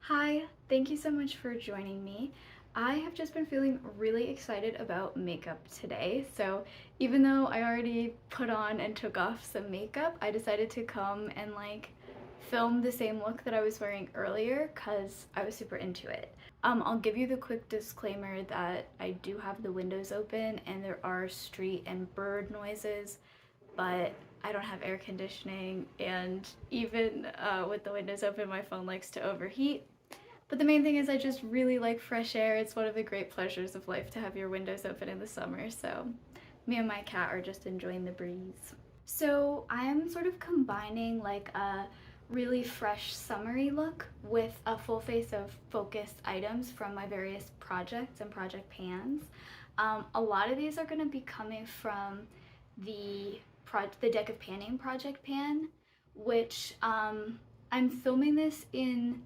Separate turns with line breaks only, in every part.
Hi, thank you so much for joining me. I have just been feeling really excited about makeup today, so even though I already put on and took off some makeup, I decided to come and film the same look that I was wearing earlier because I was super into it. I'll give you the quick disclaimer that I do have the windows open and there are street and bird noises, but I don't have air conditioning, and even with the windows open, my phone likes to overheat. But the main thing is I just really like fresh air. It's one of the great pleasures of life to have your windows open in the summer, so me and my cat are just enjoying the breeze. So I'm sort of combining like a really fresh summery look with a full face of focused items from my various projects and project pans. A lot of these are going to be coming from the the Deck of Panning project pan, which I'm filming this in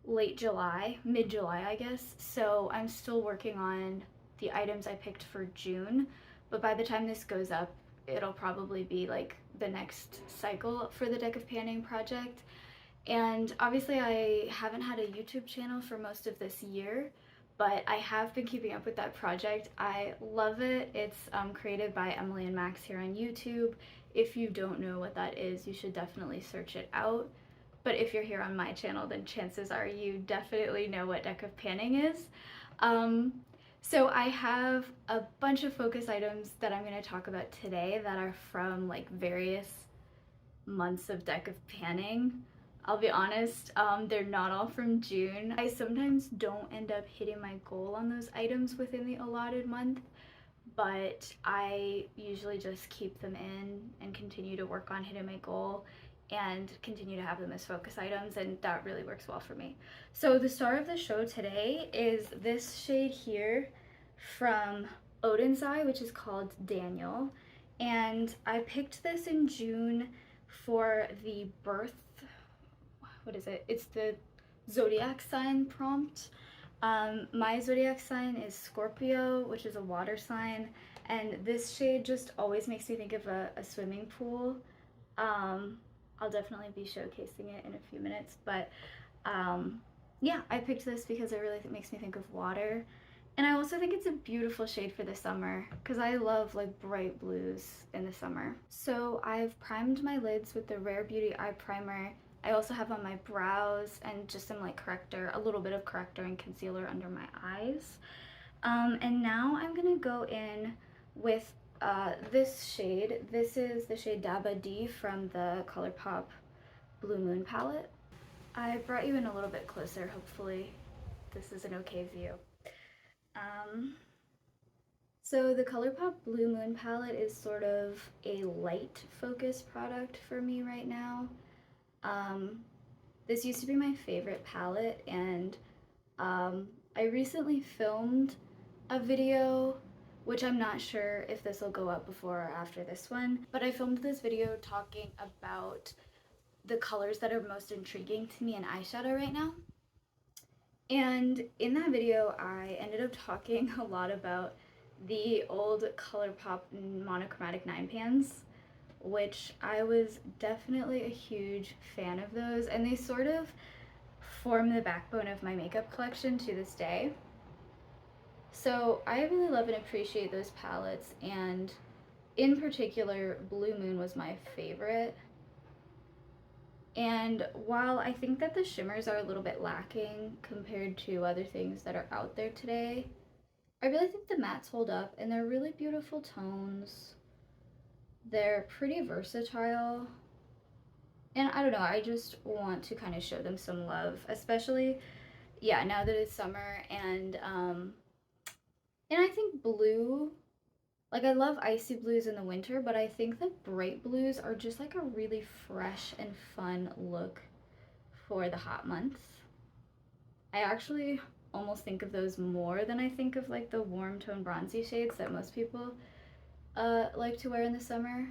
late July, mid-July, I guess. So I'm still working on the items I picked for June, but by the time this goes up, it'll probably be like the next cycle for the Deck of Panning project. And obviously I haven't had a YouTube channel for most of this year, but I have been keeping up with that project. I love it. It's created by Emily and Max here on YouTube. If you don't know what that is, you should definitely search it out. But if you're here on my channel, then chances are you definitely know what Deck of Panning is. So I have a bunch of focus items that I'm going to talk about today that are from like various months of Deck of Panning. I'll be honest, they're not all from June. I sometimes don't end up hitting my goal on those items within the allotted month, but I usually just keep them in and continue to work on hitting my goal and continue to have them as focus items, and that really works well for me. So the star of the show today is this shade here from Oden's Eye, which is called Daniel, and I picked this in June for the birth, what is it? It's the zodiac sign prompt. My zodiac sign is Scorpio, which is a water sign, and this shade just always makes me think of a swimming pool. I'll definitely be showcasing it in a few minutes, but yeah, I picked this because it really makes me think of water. And I also think it's a beautiful shade for the summer because I love like bright blues in the summer. So I've primed my lids with the Rare Beauty Eye Primer. I also have on my brows and just some like corrector, a little bit of corrector and concealer under my eyes. And now I'm gonna go in with this shade. This is the shade Daba D from the Colourpop Blue Moon palette. I brought you in a little bit closer, hopefully this is an okay view. So the Colourpop Blue Moon palette is sort of a light focus product for me right now. This used to be my favorite palette, and I recently filmed a video, which I'm not sure if this will go up before or after this one, but I filmed this video talking about the colors that are most intriguing to me in eyeshadow right now. And in that video, I ended up talking a lot about the old Colourpop monochromatic 9 pans, which I was definitely a huge fan of those, and they sort of form the backbone of my makeup collection to this day. So I really love and appreciate those palettes, and in particular, Blue Moon was my favorite. And while I think that the shimmers are a little bit lacking compared to other things that are out there today, I really think the mattes hold up, and they're really beautiful tones. They're pretty versatile, and I don't know, I just want to kind of show them some love, especially, yeah, now that it's summer. And I think blue, like I love icy blues in the winter, but I think that bright blues are just like a really fresh and fun look for the hot months. I actually almost think of those more than I think of like the warm tone bronzy shades that most people like to wear in the summer,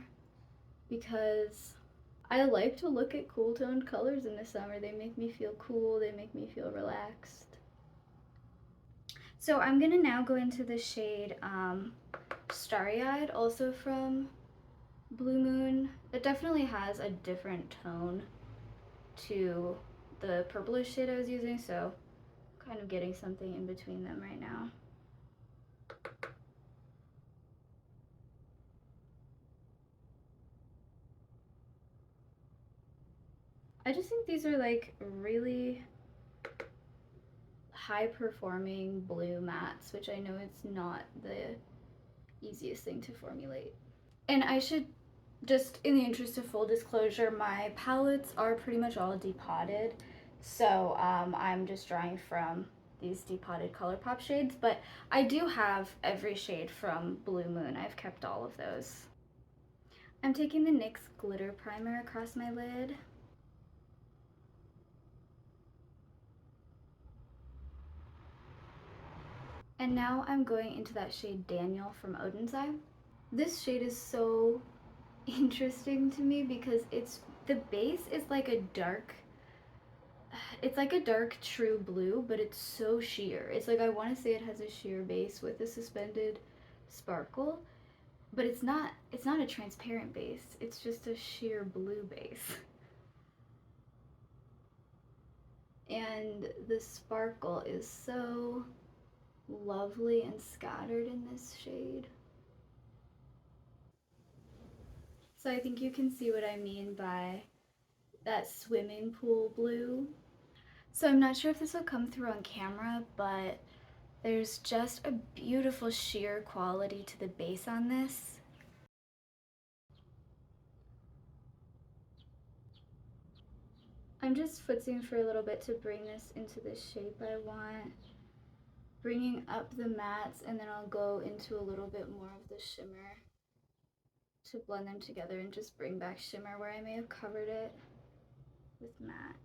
because I like to look at cool toned colors in the summer. They make me feel cool, they make me feel relaxed. So I'm gonna now go into the shade Starry Eyed, also from Blue Moon. It definitely has a different tone to the purplish shade I was using, so kind of getting something in between them right now. I just think these are like really high performing blue mattes, which I know it's not the easiest thing to formulate. And I should just, in the interest of full disclosure, my palettes are pretty much all depotted. So I'm just drawing from these depotted Colourpop shades, but I do have every shade from Blue Moon. I've kept all of those. I'm taking the NYX glitter primer across my lid. And now I'm going into that shade Daniel from Oden's Eye. This shade is so interesting to me because the base is like a dark, it's like a dark true blue, but it's so sheer. It's like, I want to say it has a sheer base with a suspended sparkle, but it's not a transparent base. It's just a sheer blue base. And the sparkle is so lovely and scattered in this shade. So I think you can see what I mean by that swimming pool blue. So I'm not sure if this will come through on camera, but there's just a beautiful sheer quality to the base on this. I'm just footsing for a little bit to bring this into the shape I want. Bringing up the mattes, and then I'll go into a little bit more of the shimmer to blend them together and just bring back shimmer where I may have covered it with matte.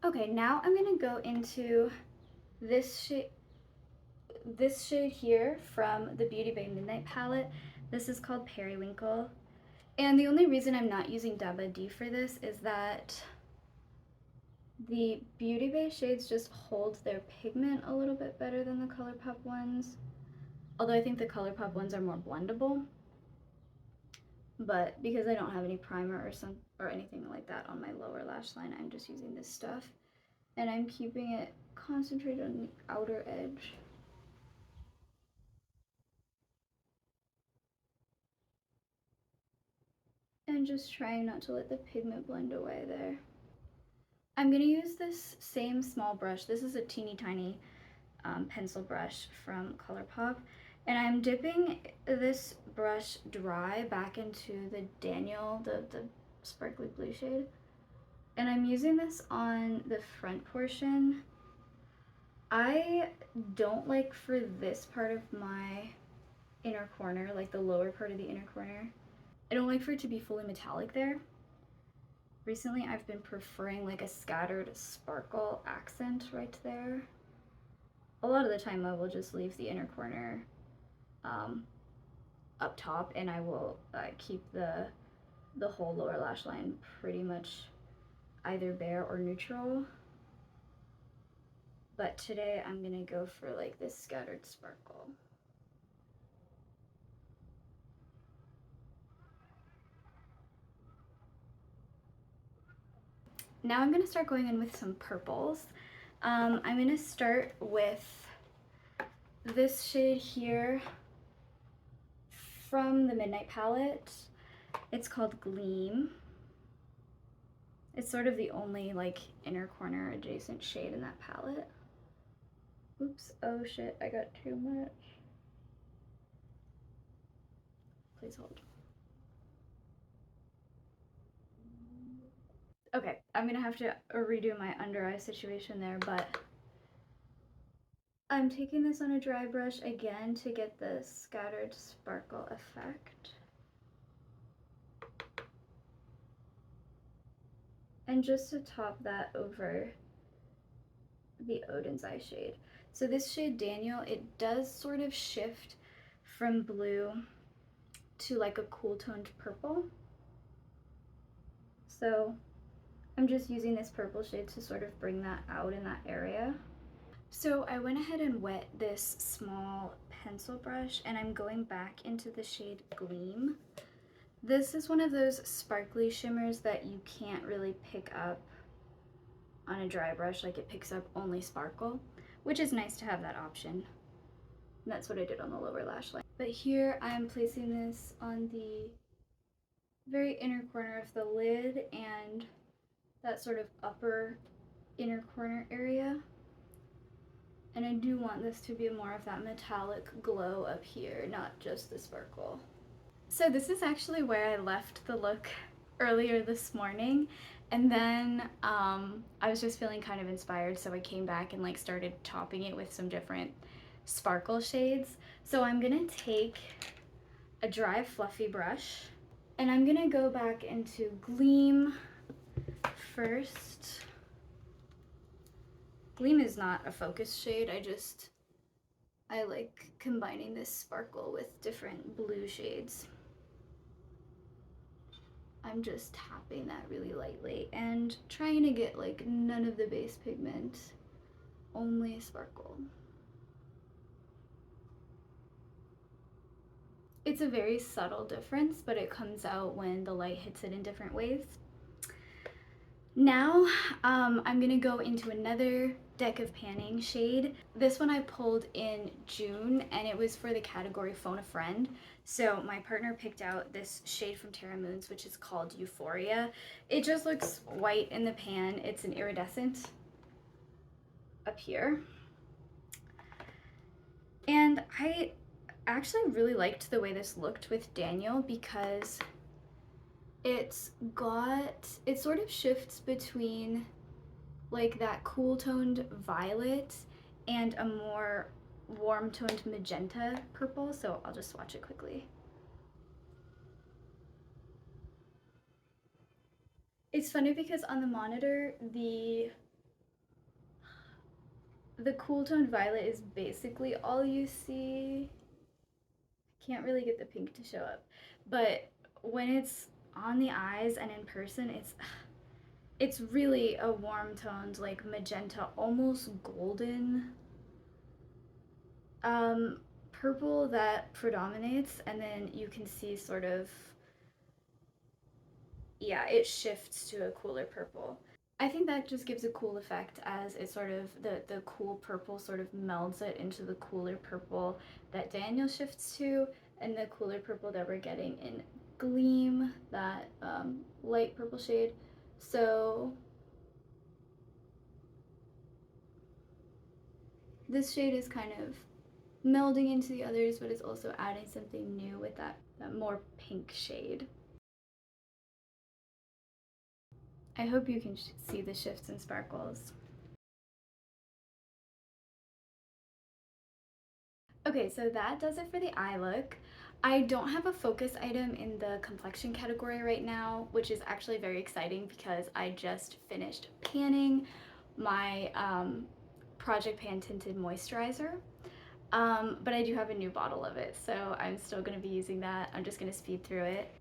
Okay, now I'm gonna go into this shade here from the Beauty by Midnight palette. This is called Periwinkle. And the only reason I'm not using Daba D for this is that the Beauty Bay shades just hold their pigment a little bit better than the Colourpop ones. Although I think the Colourpop ones are more blendable. But because I don't have any primer or anything like that on my lower lash line, I'm just using this stuff. And I'm keeping it concentrated on the outer edge. And just trying not to let the pigment blend away there. I'm gonna use this same small brush. This is a teeny tiny pencil brush from Colourpop. And I'm dipping this brush dry back into the Daniel, the sparkly blue shade. And I'm using this on the front portion. I don't like for this part of my inner corner, like the lower part of the inner corner, I don't like for it to be fully metallic there. Recently I've been preferring like a scattered sparkle accent right there. A lot of the time I will just leave the inner corner up top, and I will keep the whole lower lash line pretty much either bare or neutral. But today I'm gonna go for like this scattered sparkle. Now I'm gonna start going in with some purples. I'm gonna start with this shade here from the Midnight palette. It's called Gleam. It's sort of the only like inner corner adjacent shade in that palette. Oops, oh shit, I got too much. Please hold. Okay, I'm gonna have to redo my under eye situation there, but I'm taking this on a dry brush again to get the scattered sparkle effect. And just to top that over the Oden's Eye shade. So this shade Daniel, it does sort of shift from blue to like a cool toned purple. So I'm just using this purple shade to sort of bring that out in that area. So I went ahead and wet this small pencil brush, and I'm going back into the shade Gleam. This is one of those sparkly shimmers that you can't really pick up on a dry brush, like it picks up only sparkle, which is nice to have that option. And that's what I did on the lower lash line. But here I'm placing this on the very inner corner of the lid and that sort of upper inner corner area. And I do want this to be more of that metallic glow up here, not just the sparkle. So this is actually where I left the look earlier this morning, and then I was just feeling kind of inspired, so I came back and like started topping it with some different sparkle shades. So I'm gonna take a dry fluffy brush and I'm gonna go back into Gleam first. Gleam is not a focus shade, I like combining this sparkle with different blue shades. I'm just tapping that really lightly and trying to get like none of the base pigment, only sparkle. It's a very subtle difference, but it comes out when the light hits it in different ways. Now I'm gonna go into another deck of panning shade. This one I pulled in June and it was for the category Phone a Friend. So my partner picked out this shade from Terra Moons, which is called Euphoria. It just looks white in the pan. It's an iridescent up here. And I actually really liked the way this looked with Daniel because it sort of shifts between like that cool toned violet and a more warm toned magenta purple. So I'll just swatch it quickly. It's funny because on the monitor, the cool toned violet is basically all you see. I can't really get the pink to show up, but when it's on the eyes and in person, it's really a warm toned, like magenta, almost golden purple that predominates, and then you can see sort of, yeah, it shifts to a cooler purple. I think that just gives a cool effect as it sort of, the cool purple sort of melds it into the cooler purple that Daniel shifts to, and the cooler purple that we're getting in Gleam, that light purple shade. So this shade is kind of melding into the others, but it's also adding something new with that more pink shade. I hope you can see the shifts and sparkles. Okay, so that does it for the eye look. I don't have a focus item in the complexion category right now, which is actually very exciting because I just finished panning my Project Pan Tinted Moisturizer. But I do have a new bottle of it, so I'm still going to be using that. I'm just going to speed through it.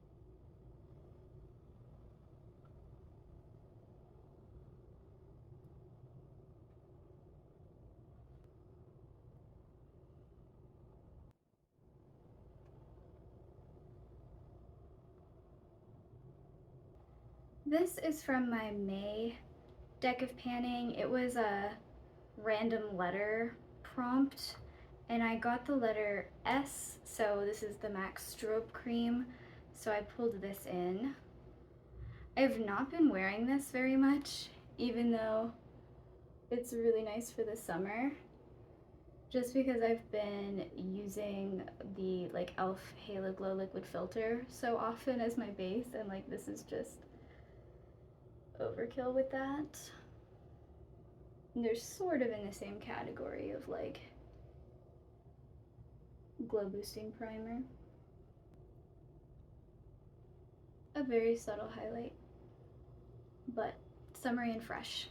This is from my May deck of panning. It was a random letter prompt, and I got the letter S, so this is the MAC Strobe Cream, so I pulled this in. I've not been wearing this very much, even though it's really nice for the summer, just because I've been using the like e.l.f. Halo Glow Liquid Filter so often as my base, and like this is just overkill with that. And they're sort of in the same category of like glow boosting primer. A very subtle highlight, but summery and fresh.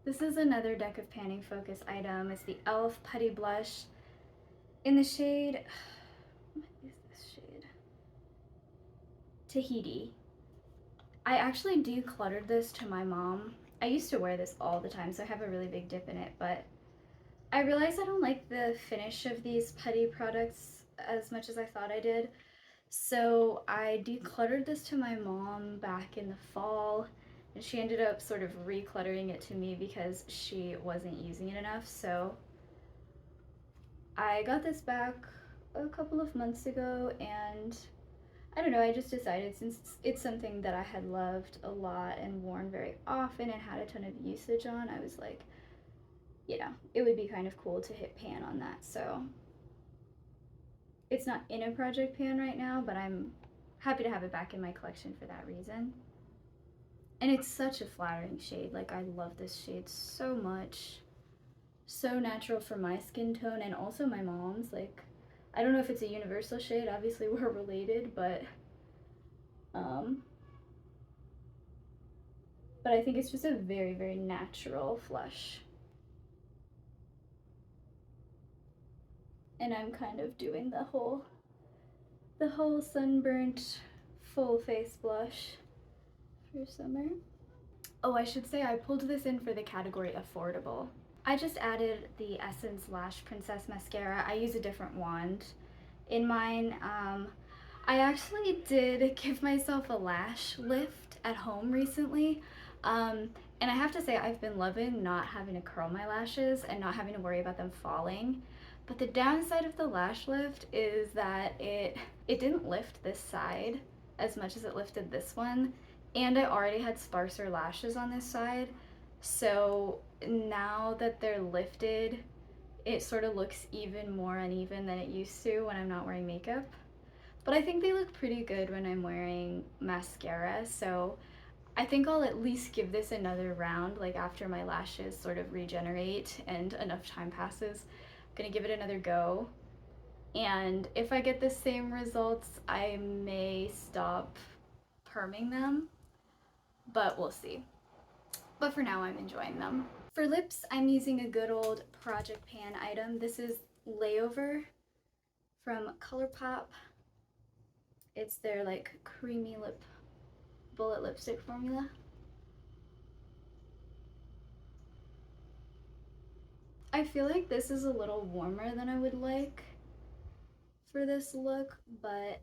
This is another deck of panning focus item. It's the e.l.f. Putty Blush in the shade, what is this shade? Tahiti. I actually decluttered this to my mom. I used to wear this all the time, so I have a really big dip in it, but I realized I don't like the finish of these putty products as much as I thought I did. So I decluttered this to my mom back in the fall, and she ended up sort of recluttering it to me because she wasn't using it enough. So I got this back a couple of months ago, and I don't know, I just decided, since it's something that I had loved a lot and worn very often and had a ton of usage on, I was like, you know, it would be kind of cool to hit pan on that. So it's not in a project pan right now, but I'm happy to have it back in my collection for that reason. And it's such a flattering shade. Like, I love this shade so much. So natural for my skin tone and also my mom's. Like, I don't know if it's a universal shade, obviously we're related, but I think it's just a very, very natural flush. And I'm kind of doing the whole sunburnt full face blush for summer. Oh, I should say I pulled this in for the category affordable. I just added the Essence Lash Princess mascara. I use a different wand in mine. I actually did give myself a lash lift at home recently. And I have to say, I've been loving not having to curl my lashes and not having to worry about them falling. But the downside of the lash lift is that it didn't lift this side as much as it lifted this one. And I already had sparser lashes on this side. So now that they're lifted, it sort of looks even more uneven than it used to when I'm not wearing makeup. But I think they look pretty good when I'm wearing mascara, so I think I'll at least give this another round, like after my lashes sort of regenerate and enough time passes. I'm gonna give it another go. And if I get the same results, I may stop perming them, but we'll see. But for now, I'm enjoying them. For lips, I'm using a good old Project Pan item. This is Layover from Colourpop. It's their like creamy lip bullet lipstick formula. I feel like this is a little warmer than I would like for this look, but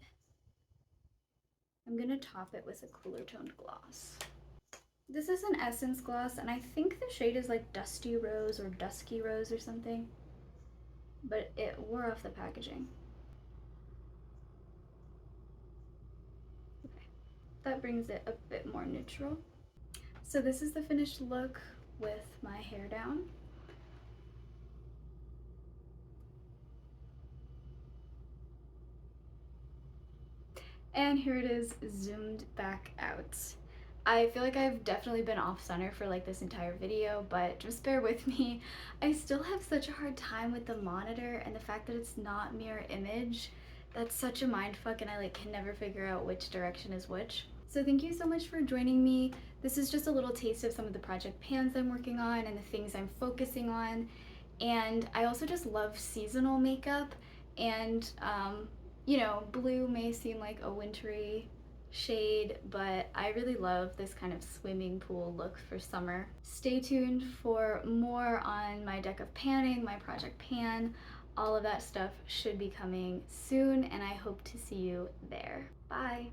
I'm gonna top it with a cooler toned gloss. This is an Essence gloss, and I think the shade is like Dusty Rose or Dusky Rose or something, but it wore off the packaging. Okay, that brings it a bit more neutral. So this is the finished look with my hair down. And here it is zoomed back out. I feel like I've definitely been off center for like this entire video, but just bear with me. I still have such a hard time with the monitor and the fact that it's not mirror image. That's such a mindfuck, and I like can never figure out which direction is which. So thank you so much for joining me. This is just a little taste of some of the project pans I'm working on and the things I'm focusing on. And I also just love seasonal makeup, and you know, blue may seem like a wintry shade, but I really love this kind of swimming pool look for summer. Stay tuned for more on my deck of panning, my project pan. All of that stuff should be coming soon, and I hope to see you there. Bye!